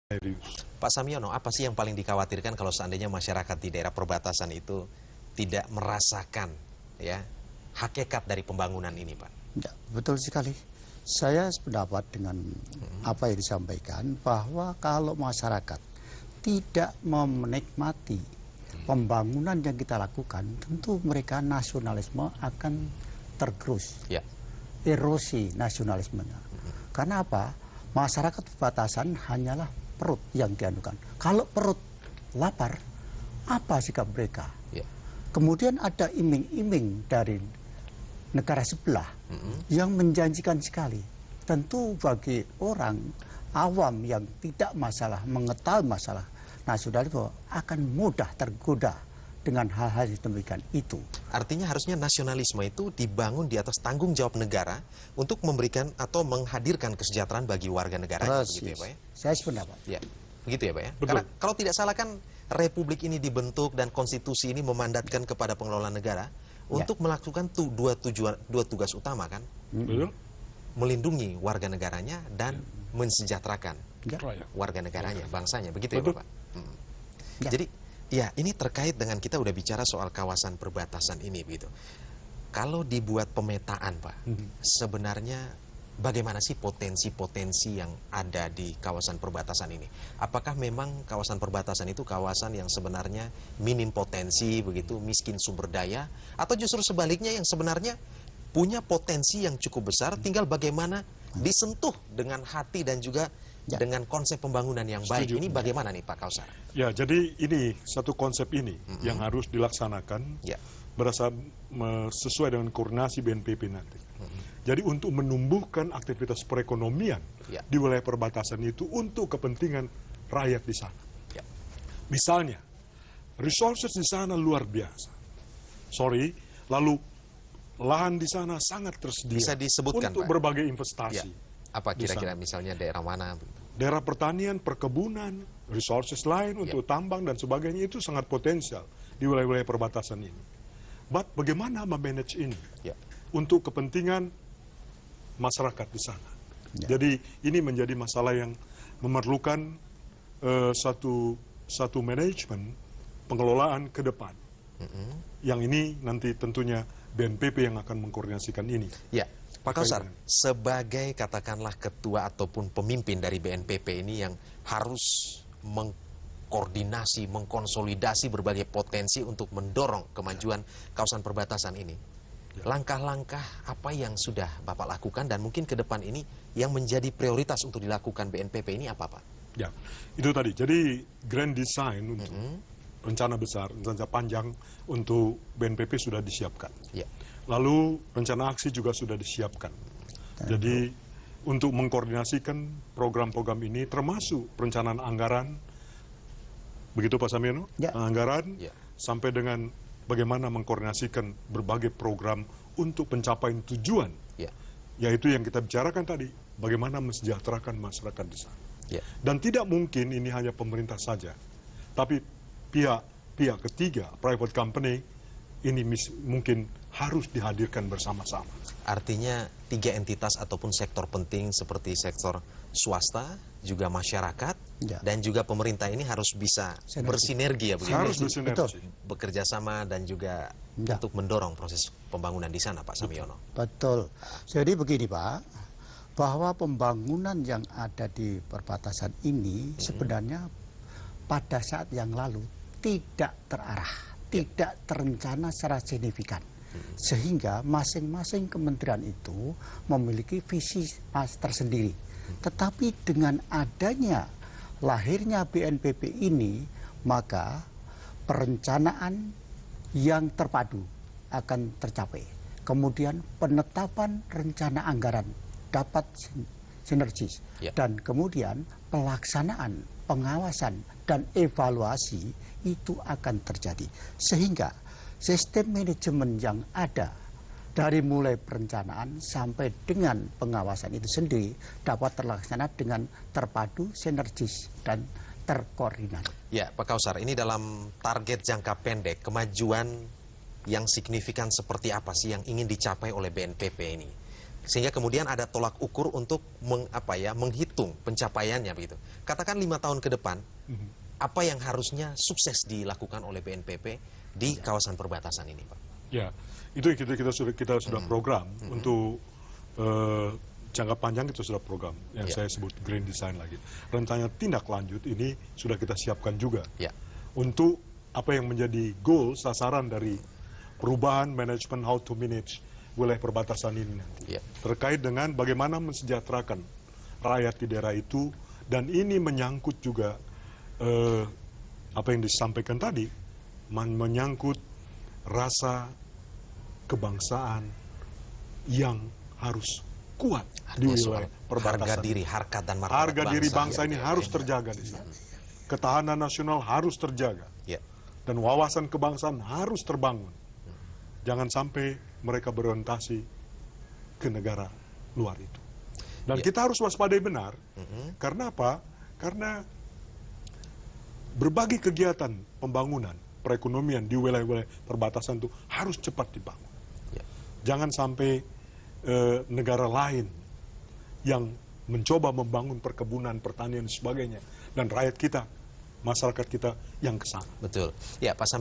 Serius. Pak Samiono, apa sih yang paling dikhawatirkan kalau seandainya masyarakat di daerah perbatasan itu tidak merasakan ya hakikat dari pembangunan ini, Pak? Ya, betul sekali. Saya sependapat dengan apa yang disampaikan bahwa kalau masyarakat tidak menikmati pembangunan yang kita lakukan, tentu mereka nasionalisme akan tergerus. Ya. Erosi nasionalismenya. Karena apa? Masyarakat perbatasan hanyalah perut yang dianukan. Kalau perut lapar, apa sikap mereka? Ya. Kemudian ada iming-iming dari negara sebelah yang menjanjikan sekali. Tentu bagi orang awam yang tidak mengetahui masalah nasionalisme akan mudah tergoda dengan hal-hal yang demikian itu. Artinya harusnya nasionalisme itu dibangun di atas tanggung jawab negara untuk memberikan atau menghadirkan kesejahteraan bagi warga negara. Begitu ya, Pak ya? Saya sependapat. Ya, begitu ya, Pak ya? Betul. Karena kalau tidak salah kan republik ini dibentuk dan konstitusi ini memandatkan kepada pengelola negara untuk melakukan dua tugas utama kan? Betul? Melindungi warga negaranya dan mensejahterakan Rakyat. warga negaranya, bangsanya, begitu ya, Betul. Bapak? Ya. Jadi, ya ini terkait dengan kita udah bicara soal kawasan perbatasan ini, begitu. Kalau dibuat pemetaan, Pak, sebenarnya bagaimana sih potensi-potensi yang ada di kawasan perbatasan ini? Apakah memang kawasan perbatasan itu kawasan yang sebenarnya minim potensi, begitu, miskin sumber daya, atau justru sebaliknya yang sebenarnya punya potensi yang cukup besar, tinggal bagaimana disentuh dengan hati dan juga dengan konsep pembangunan yang baik. Setuju. Ini bagaimana nih Pak Kausar? Ya, jadi ini satu konsep ini yang harus dilaksanakan Ya. sesuai dengan koordinasi BNPB nanti. Jadi untuk menumbuhkan aktivitas perekonomian Ya. di wilayah perbatasan itu untuk kepentingan rakyat di sana. Ya. Misalnya, resources di sana luar biasa. Lalu lahan di sana sangat tersedia Bisa disebutkan, untuk Pak? berbagai Ya. investasi. Apa Di kira-kira sana. misalnya daerah mana? Daerah pertanian, perkebunan, resources lain untuk tambang dan sebagainya itu sangat potensial di wilayah-wilayah perbatasan ini. But bagaimana memanage ini Ya. untuk kepentingan masyarakat di sana? Ya. Jadi ini menjadi masalah yang memerlukan satu manajemen pengelolaan ke depan. Yang ini nanti tentunya BNPB yang akan mengkoordinasikan ini. Ya, Pak Kausar, sebagai katakanlah ketua ataupun pemimpin dari BNPB ini yang harus mengkoordinasi, mengkonsolidasi berbagai potensi untuk mendorong kemajuan kawasan perbatasan ini. Langkah-langkah apa yang sudah Bapak lakukan dan mungkin ke depan ini yang menjadi prioritas untuk dilakukan BNPB ini apa, Pak? Ya, itu tadi. Jadi grand design untuk rencana besar, rencana panjang untuk BNPB sudah disiapkan. Ya. Lalu rencana aksi juga sudah disiapkan. Jadi untuk mengkoordinasikan program-program ini termasuk perencanaan anggaran, begitu Pak Samiono? Ya. Anggaran Ya. sampai dengan bagaimana mengkoordinasikan berbagai program untuk pencapaian tujuan, Ya. yaitu yang kita bicarakan tadi, bagaimana mensejahterakan masyarakat di sana. Ya. Dan tidak mungkin ini hanya pemerintah saja, tapi pihak ketiga, private company, ini mungkin harus dihadirkan bersama-sama. Artinya 3 entitas ataupun sektor penting seperti sektor swasta, juga masyarakat, Ya. dan juga pemerintah ini harus bisa bersinergi ya begitu. Harus Betul. bersinergi. Bekerja sama dan juga Ya. untuk mendorong proses pembangunan di sana, Pak Samiono. Betul. Jadi begini Pak, bahwa pembangunan yang ada di perbatasan ini sebenarnya pada saat yang lalu tidak terarah, tidak terencana secara signifikan. Sehingga masing-masing kementerian itu memiliki visi tersendiri. Tetapi dengan adanya lahirnya BNPB ini, maka perencanaan yang terpadu akan tercapai. Kemudian penetapan rencana anggaran dapat sinergis. Ya. Dan kemudian pelaksanaan, pengawasan, dan evaluasi itu akan terjadi. Sehingga sistem manajemen yang ada dari mulai perencanaan sampai dengan pengawasan itu sendiri dapat terlaksana dengan terpadu, sinergis, dan terkoordinasi. Ya, Pak Kausar, ini dalam target jangka pendek, kemajuan yang signifikan seperti apa sih yang ingin dicapai oleh BNPB ini? Sehingga kemudian ada tolak ukur untuk menghitung pencapaiannya begitu. Katakan 5 tahun ke depan, apa yang harusnya sukses dilakukan oleh BNPB di kawasan perbatasan ini, Pak? Ya, itu kita sudah program untuk jangka panjang, itu sudah program yang saya sebut Green Design lagi. Rencana tindak lanjut ini sudah kita siapkan juga untuk apa yang menjadi goal, sasaran dari perubahan manajemen how to manage wilayah perbatasan ini nanti. Terkait dengan bagaimana mensejahterakan rakyat di daerah itu, dan ini menyangkut juga apa yang disampaikan tadi, menyangkut rasa kebangsaan yang harus kuat di wilayah perbatasan. Harga diri, harkat dan martabat Harga diri bangsa ini harus terjaga di sana. Ketahanan nasional harus terjaga. Dan wawasan kebangsaan harus terbangun. Jangan sampai mereka berorientasi ke negara luar itu. Dan kita harus waspadai benar. Karena apa? Karena berbagai kegiatan pembangunan, perekonomian di wilayah-wilayah perbatasan itu harus cepat dibangun. Jangan sampai negara lain yang mencoba membangun perkebunan, pertanian dan sebagainya, dan rakyat kita, masyarakat kita yang kesana. Betul. Ya, Pak Sam